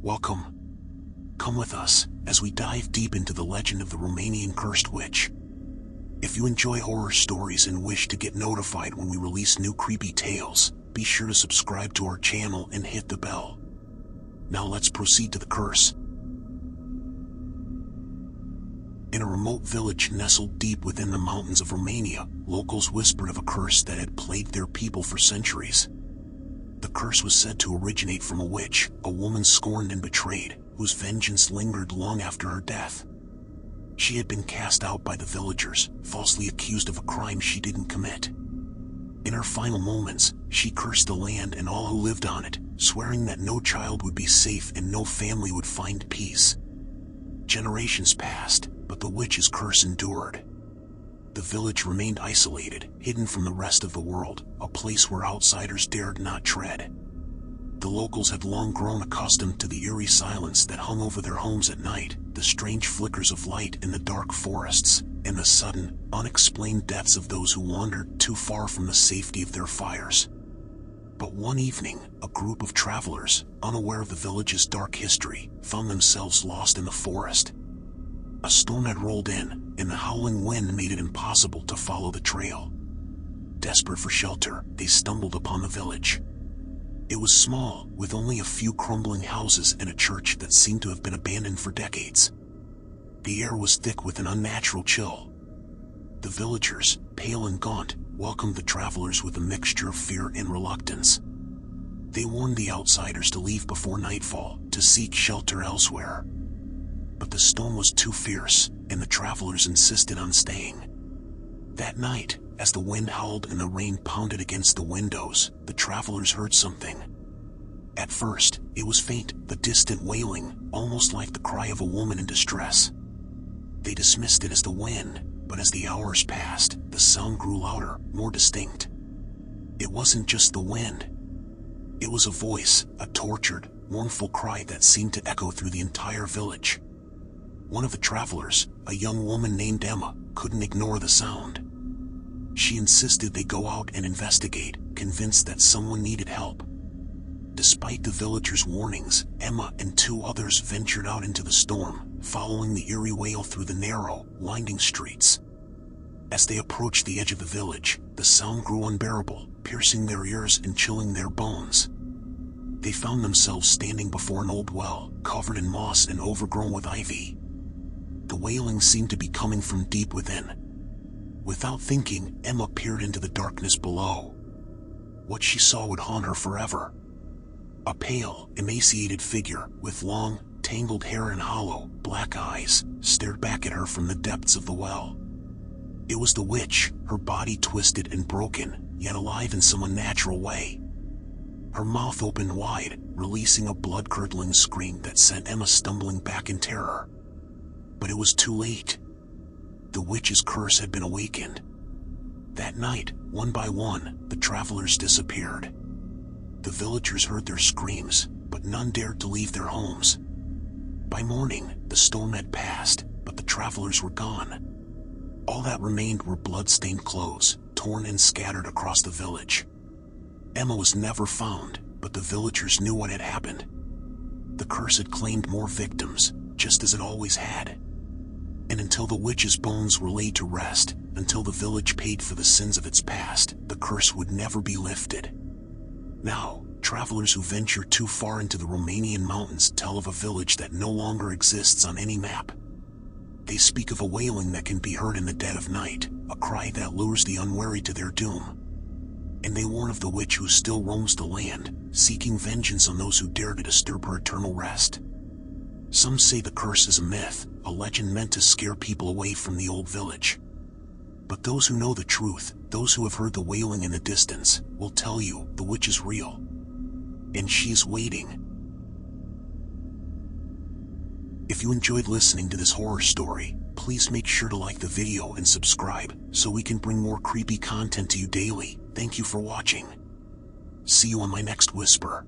Welcome. Come with us as we dive deep into the legend of the Romanian cursed witch. If you enjoy horror stories and wish to get notified when we release new creepy tales, be sure to subscribe to our channel and hit the bell. Now let's proceed to the curse. In a remote village nestled deep within the mountains of Romania, locals whispered of a curse that had plagued their people for centuries. The curse was said to originate from a witch, a woman scorned and betrayed, whose vengeance lingered long after her death. She had been cast out by the villagers, falsely accused of a crime she didn't commit. In her final moments, she cursed the land and all who lived on it, swearing that no child would be safe and no family would find peace. Generations passed, but the witch's curse endured. The village remained isolated, hidden from the rest of the world, a place where outsiders dared not tread. The locals had long grown accustomed to the eerie silence that hung over their homes at night, the strange flickers of light in the dark forests, and the sudden, unexplained deaths of those who wandered too far from the safety of their fires. But one evening, a group of travelers, unaware of the village's dark history, found themselves lost in the forest. A storm had rolled in, and the howling wind made it impossible to follow the trail. Desperate for shelter, they stumbled upon the village. It was small, with only a few crumbling houses and a church that seemed to have been abandoned for decades. The air was thick with an unnatural chill. The villagers, pale and gaunt, welcomed the travelers with a mixture of fear and reluctance. They warned the outsiders to leave before nightfall, to seek shelter elsewhere. But the storm was too fierce, and the travelers insisted on staying. That night, as the wind howled and the rain pounded against the windows, the travelers heard something. At first, it was faint, the distant wailing, almost like the cry of a woman in distress. They dismissed it as the wind, but as the hours passed, the sound grew louder, more distinct. It wasn't just the wind. It was a voice, a tortured, mournful cry that seemed to echo through the entire village. One of the travelers, a young woman named Emma, couldn't ignore the sound. She insisted they go out and investigate, convinced that someone needed help. Despite the villagers' warnings, Emma and two others ventured out into the storm, following the eerie wail through the narrow, winding streets. As they approached the edge of the village, the sound grew unbearable, piercing their ears and chilling their bones. They found themselves standing before an old well, covered in moss and overgrown with ivy. The wailing seemed to be coming from deep within. Without thinking, Emma peered into the darkness below. What she saw would haunt her forever. A pale, emaciated figure, with long, tangled hair and hollow, black eyes, stared back at her from the depths of the well. It was the witch, her body twisted and broken, yet alive in some unnatural way. Her mouth opened wide, releasing a blood-curdling scream that sent Emma stumbling back in terror. But it was too late. The witch's curse had been awakened. That night, one by one, the travelers disappeared. The villagers heard their screams, but none dared to leave their homes. By morning, the storm had passed, but the travelers were gone. All that remained were blood-stained clothes, torn and scattered across the village. Emma was never found, but the villagers knew what had happened. The curse had claimed more victims, just as it always had. And until the witch's bones were laid to rest, until the village paid for the sins of its past, the curse would never be lifted. Now, travelers who venture too far into the Romanian mountains tell of a village that no longer exists on any map. They speak of a wailing that can be heard in the dead of night, a cry that lures the unwary to their doom. And they warn of the witch who still roams the land, seeking vengeance on those who dare to disturb her eternal rest. Some say the curse is a myth, a legend meant to scare people away from the old village. But those who know the truth, those who have heard the wailing in the distance, will tell you the witch is real. And she's waiting. If you enjoyed listening to this horror story, please make sure to like the video and subscribe, so we can bring more creepy content to you daily. Thank you for watching. See you on my next whisper.